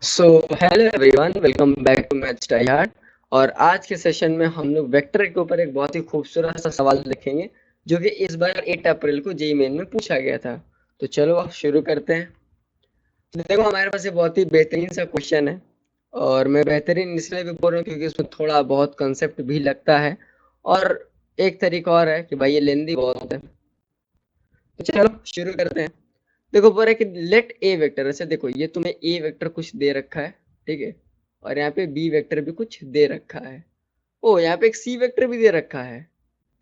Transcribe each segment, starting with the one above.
So hello everyone, welcome back to maths try hard. और आज के सेशन में हम लोग वेक्टर के ऊपर एक बहुत ही खूबसूरत सा सवाल देखेंगे जो कि इस बार 8 अप्रैल को जेईई मेन में पूछा गया था। तो चलो अब शुरू करते हैं। तो देखो, हमारे पास ये बहुत ही बेहतरीन सा क्वेश्चन है। और मैं बेहतरीन इसलिए भी बोल रहा हूँ क्योंकि इसमें थोड़ा बहुत कंसेप्ट भी लगता है। और एक तरीका और है कि भाई ये लेंदी बहुत है। तो चलो शुरू करते हैं। देखो, बोल रहा है कि लेट ए वेक्टर, अच्छा देखो ये तुम्हें ए वेक्टर कुछ दे रखा है, ठीक है। और यहाँ पे बी वेक्टर भी कुछ दे रखा है। ओ, यहाँ पे एक सी वेक्टर भी दे रखा है।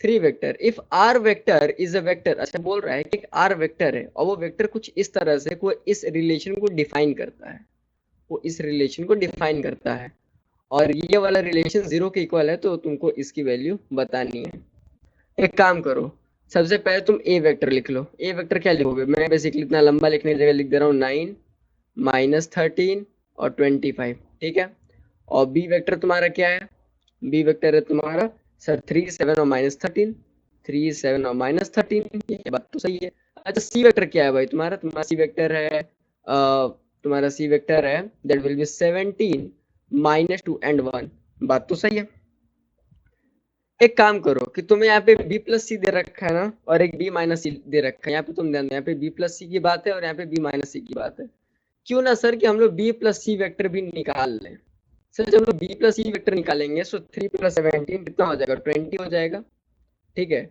Three vector, if R vector is a vector, अच्छा बोल रहा है कि आर वेक्टर है और वो वेक्टर कुछ इस तरह से कोई इस रिलेशन को डिफाइन करता है। वो इस रिलेशन को डिफाइन करता है और ये वाला रिलेशन जीरो के इक्वल है, तो तुमको इसकी वैल्यू बतानी है। एक काम करो, सबसे पहले तुम ए वेक्टर लिख लो। ए वेक्टर क्या लिखोगे? मैं बेसिकली इतना लंबा लिखने की जगह लिख दे रहा हूँ 9 -13 और 25, ठीक है। और बी वेक्टर तुम्हारा क्या है? बी वेक्टर है तुम्हारा सर 3 7 और -13, 3 7 और -13, ये बात तो सही है। अच्छा, सी वेक्टर क्या है भाई? तुम्हारा सी वेक्टर है तुम्हारा सी वेक्टर है दैट विल बी 17 -2 एंड 1, बात तो सही है। एक काम करो कि तुम्हें यहाँ पे बी प्लस सी दे रखा है ना, और एक बी माइनस सी दे रखा है। यहाँ पे तुम ध्यान दो, यहाँ पे बी प्लस सी की बात है और यहाँ पे बी माइनस सी की बात है। क्यों ना सर कि हम लोग बी प्लस सी वेक्टर भी निकाल लें। सर जब हम लोग बी प्लस सी वेक्टर निकालेंगे तो 3 + 17 कितना हो जाएगा? 20 हो जाएगा, ठीक है।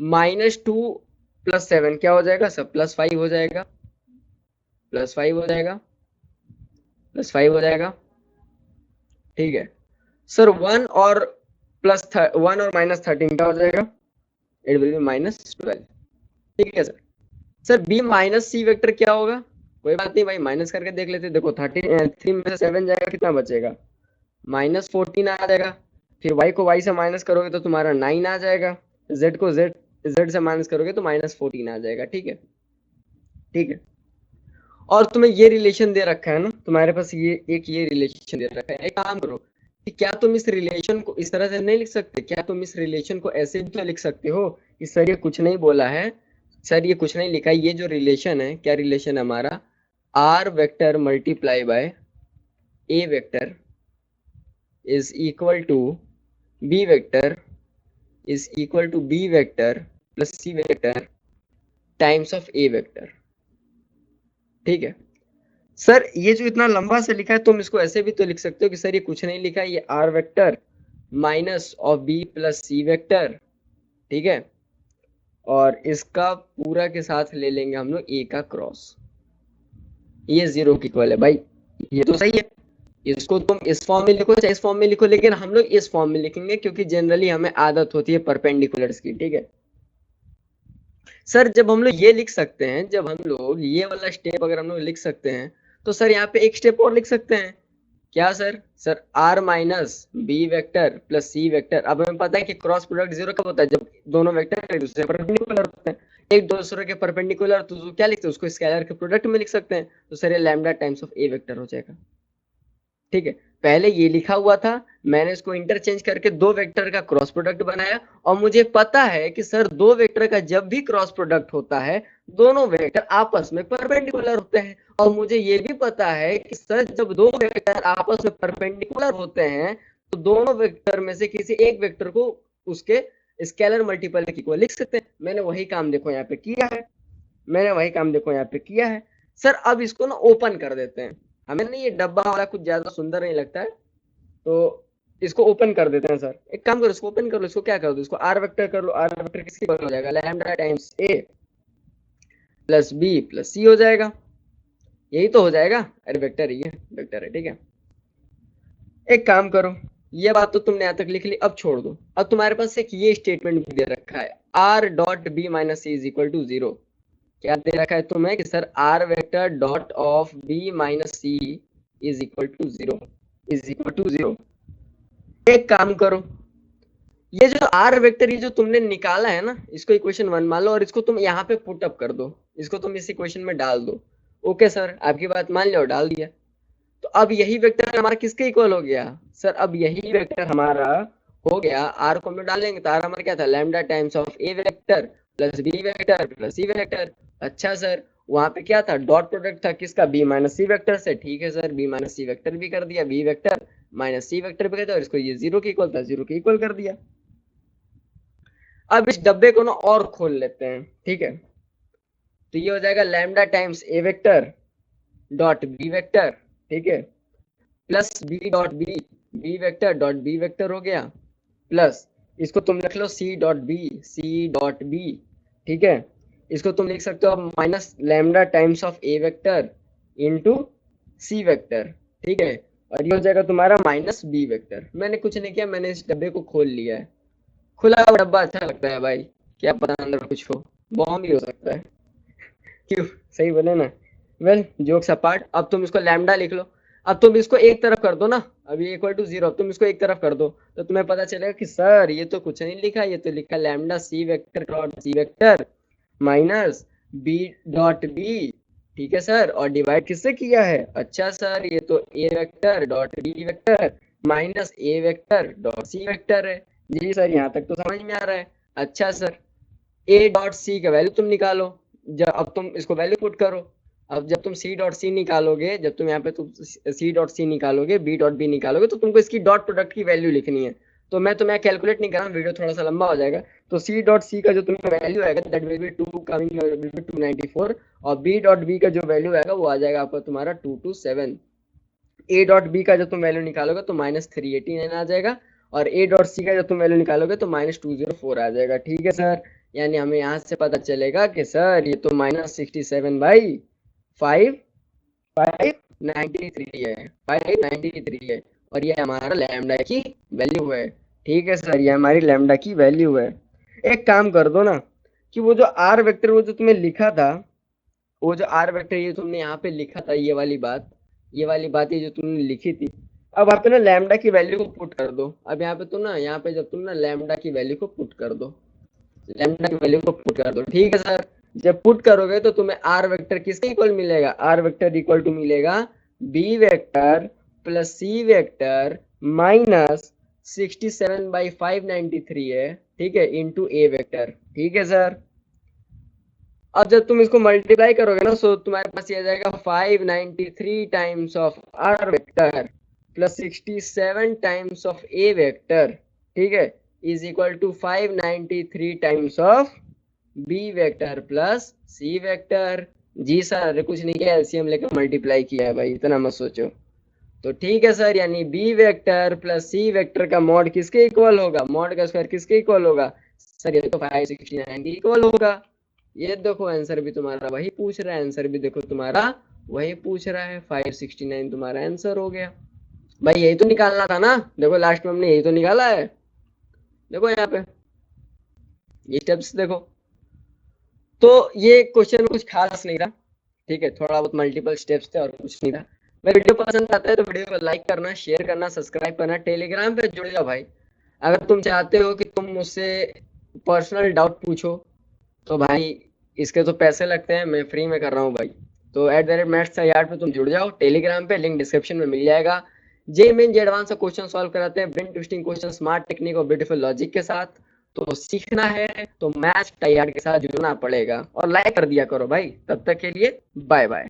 -2 + 7 क्या हो जाएगा सर? +5 हो जाएगा, +5 हो जाएगा, +5 हो जाएगा, ठीक है। सर 1 और -13 क्या हो जाएगा? इट विल बी -12, ठीक है sir. Sir B minus C vector क्या होगा? कोई बात नहीं भाई, माइनस करके देख लेते। देखो 3 में से 7 जाएगा, कितना बचेगा? -14 आ जाएगा। फिर y को y से माइनस करोगे तो तुम्हारा 9 आ जाएगा। z को z से माइनस करोगे तो -14 आ जाएगा, ठीक है, ठीक है। और तुम्हें ये रिलेशन दे रखा है ना, तुम्हारे पास ये रिलेशन दे रखा है। एक काम करो कि क्या तुम इस रिलेशन को इस तरह से नहीं लिख सकते? क्या तुम इस रिलेशन को ऐसे भी तो लिख सकते हो कि सर ये कुछ नहीं बोला है, सर ये कुछ नहीं लिखा है। ये जो रिलेशन है, क्या रिलेशन है हमारा? R vector multiply by A vector is equal to B vector is equal to B vector plus C vector times of A vector, ठीक है। सर ये जो इतना लंबा से लिखा है, तुम इसको ऐसे भी तो लिख सकते हो कि सर ये कुछ नहीं लिखा है, ये R vector minus of B plus C vector, ठीक है। और इसका पूरा के साथ ले लेंगे हम लोग ए का क्रॉस। ये जीरो की इक्वल है भाई, ये तो सही है। इसको तुम इस फॉर्म में लिखो चाहे इस फॉर्म में लिखो, लेकिन हम लोग इस फॉर्म में लिखेंगे क्योंकि जनरली हमें आदत होती है परपेंडिकुलर्स की, ठीक है। सर जब हम लोग ये लिख सकते हैं, जब हम लोग ये वाला स्टेप अगर हम लोग लिख सकते हैं, तो सर यहाँ पे एक स्टेप और लिख सकते हैं। क्या sir? Sir R minus B vector plus C vector. अब हमें पता है कि क्रॉस प्रोडक्ट जीरो कब होता है? जब दोनों वेक्टर एक दूसरे परपेंडिकुलर होते हैं। एक दूसरे के परपेंडिकुलर तो क्या लिखते हैं? उसको स्केलर के प्रोडक्ट में लिख सकते हैं। तो सर ये lambda times of A vector हो जाएगा, ठीक है। पहले ये लिखा हुआ था, मैंने इसको इंटरचेंज करके दो वेक्टर का क्रॉस प्रोडक्ट बनाया। और मुझे पता है कि सर दो वेक्टर का जब भी क्रॉस प्रोडक्ट होता है, दोनों वेक्टर आपस में परपेंडिकुलर होते हैं। और मुझे ये भी पता है कि सर जब दो वेक्टर आपस में परपेंडिकुलर होते हैं, तो दोनों वेक्टर में से किसी एक वेक्टर को उसके स्केलर मल्टीपल की को लिख सकते हैं। मैंने वही काम देखो यहाँ पे किया है, मैंने वही काम देखो यहाँ पे किया है। सर अब इसको ना ओपन कर देते हैं। हमें नहीं ये डब्बा वाला कुछ ज्यादा सुंदर नहीं लगता है, तो इसको ओपन कर देते हैं। सर एक काम करो, इसको ओपन कर लो। इसको क्या कर दो? इसको आर वेक्टर कर लो। आर वेक्टर किसकी बराबर हो जाएगा? लैम्डा टाइम्स ए प्लस बी प्लस सी हो जाएगा। यही तो हो जाएगा। अरे वेक्टर ये वेक्टर है, ठीक है। एक काम करो, ये बात तो तुमने यहाँ तक लिख ली, अब छोड़ दो। अब तुम्हारे पास एक ये स्टेटमेंट भी दे रखा है, R dot B minus C is equal to zero. क्या दे रखा है तुम्हें कि sir R vector dot of B minus C is equal to zero, is equal to zero. एक काम करो, ये जो आर वेक्टर ये जो तुमने निकाला है ना, इसको इक्वेशन 1 मान लो और इसको तुम यहाँ पे पुट अप कर दो। इसको तुम इस इक्वेशन में डाल दो। ओके सर, आपकी बात मान लो, डाल दिया। तो अब यही वेक्टर हमारा किसके इक्वल हो गया? सर अब यही वेक्टर हमारा हो गया, आर को हम लोग डालेंगे तो आर हमारा क्या था? Lambda times of A vector plus B vector plus C vector. अच्छा सर, वहां पे क्या था, डॉट प्रोडक्ट था किसका, बी माइनस सी वेक्टर से। ठीक है sir, B minus C vector भी कर दिया, B vector minus C vector भी कर दिया, और इसको ये जीरो के इक्वल था, जीरो के इक्वल कर दिया। अब इस डब्बे को ना और खोल लेते हैं, ठीक है। तो ये हो जाएगा lambda times A vector dot B vector, ठीक है, plus B dot B, B vector dot B vector हो गया, प्लस इसको तुम लिख लो C dot B, C dot B, ठीक है। इसको तुम लिख सकते हो minus lambda times of A vector into C vector, ठीक है। और ये हो जाएगा तुम्हारा माइनस बी वेक्टर। मैंने कुछ नहीं किया, मैंने इस डब्बे को खोल लिया है। खुला हुआ डब्बा अच्छा लगता है भाई, क्या पता अंदर कुछ हो, बॉम्ब भी हो सकता है। क्यों, सही बोले ना। वेल जोक्स अपार्ट, अब तुम इसको लैम्डा लिख लो। अब तुम इसको एक तरफ कर दो ना, अभी इक्वल टू जीरो, तुम इसको एक तरफ कर दो तो तुम्हें पता चलेगा कि सर ये तो कुछ नहीं लिखा, ये तो लिखा lambda C vector dot C vector minus B dot B, ठीक है सर, और डिवाइड किससे किया है, अच्छा सर ये तो A vector dot B vector minus A vector dot C vector है। जी सर, यहाँ तक तो समझ में आ रहा है। अच्छा सर, ए डॉट सी का वैल्यू तुम निकालो, जब अब तुम इसको वैल्यू पुट करो। अब जब तुम सी डॉट सी निकालोगे, जब तुम यहाँ पे तुम सी डॉट सी निकालोगे, बी डॉट बी निकालोगे, तो तुमको इसकी डॉट प्रोडक्ट की वैल्यू लिखनी है। तो मैं तुम्हें कैलकुलेट नहीं कर रहा हूँ, वीडियो थोड़ा सा लंबा हो जाएगा। तो सी डॉट सी का जो तुम्हें वैल्यू आएगा दैट विल बी 294, और बी डॉट बी का जो वैल्यू आएगा वो आ जाएगा आपका तुम्हारा 227। ए डॉट बी का जब तुम वैल्यू निकालोगे तो -389 आ जाएगा, और ए डॉट सी का जब तुम वैल्यू निकालोगे तो -204 आ जाएगा, ठीक है सर। यानी हमें यहाँ से पता चलेगा कि सर ये तो -67/593 है, 593 है, और ये हमारा लैम्डा की वैल्यू है। ठीक है सर, ये हमारी लैम्डा की वैल्यू है। एक काम कर दो ना, कि वो जो आर वेक्टर वो जो तुम्हें लिखा था, वो जो आर वेक्टर ये तुमने यहाँ पे लिखा था, ये वाली बात, ये वाली बात ये जो तुमने लिखी थी, अब आप ना लैम्डा की वैल्यू को पुट कर दो। अब यहाँ पे तुम ना, यहाँ पे जब तुम ना लैम्डा की वैल्यू को पुट कर दो, लैम्डा की वैल्यू को पुट कर दो, ठीक है सर। जब पुट करोगे तो तुम्हें आर वेक्टर किसके इक्वल मिलेगा, आर वेक्टर इक्वल टू मिलेगा B vector plus C vector minus 67/593 है, ठीक है, इंटू ए वेक्टर, ठीक है सर। अब जब तुम इसको मल्टीप्लाई करोगे ना, सो तुम्हारे पास ये आ जाएगा 593 times of R vector plus 67 times of A vector, ठीक है, is equal to 593 times of B vector plus C vector. जी सर, अरे कुछ नहीं किया, एलसीएम लेकर मल्टीप्लाई किया है भाई, इतना मत सोचो। तो ठीक है सर, यानी B vector plus C vector का मॉड किसके इक्वल होगा, मॉड का स्क्वायर किसके इक्वल होगा, सर ये तो 569 के इक्वल होगा। ये देखो आंसर भी तुम्हारा वही पूछ रहा है, आंसर भी देखो तुम्हारा वही पूछ रहा है, 569 तुम्हारा आंसर हो गया। भाई यही तो निकालना था ना, देखो लास्ट में हमने यही तो निकाला है, देखो यहाँ पे ये स्टेप्स देखो। तो ये क्वेश्चन में कुछ खास नहीं था, ठीक है, थोड़ा बहुत मल्टीपल स्टेप्स थे और कुछ नहीं था। मेरा वीडियो पसंद आता है तो वीडियो को लाइक करना, शेयर करना, सब्सक्राइब करना, टेलीग्राम पे जुड़ जाओ भाई। अगर तुम चाहते हो कि तुम मुझसे पर्सनल डाउट पूछो तो भाई इसके तो पैसे लगते हैं, मैं फ्री में कर रहा हूँ भाई। तो @maths पे तुम जुड़ जाओ टेलीग्राम पे, लिंक डिस्क्रिप्शन में मिल जाएगा। जे मेन जे एडवांस का क्वेश्चन सॉल्व कराते हैं, brain twisting question, smart technique और ब्यूटीफुल लॉजिक के साथ। तो सीखना है तो मैथ्स टाइयार्ड के साथ जुड़ना पड़ेगा, और लाइक कर दिया करो भाई। तब तक के लिए बाय बाय।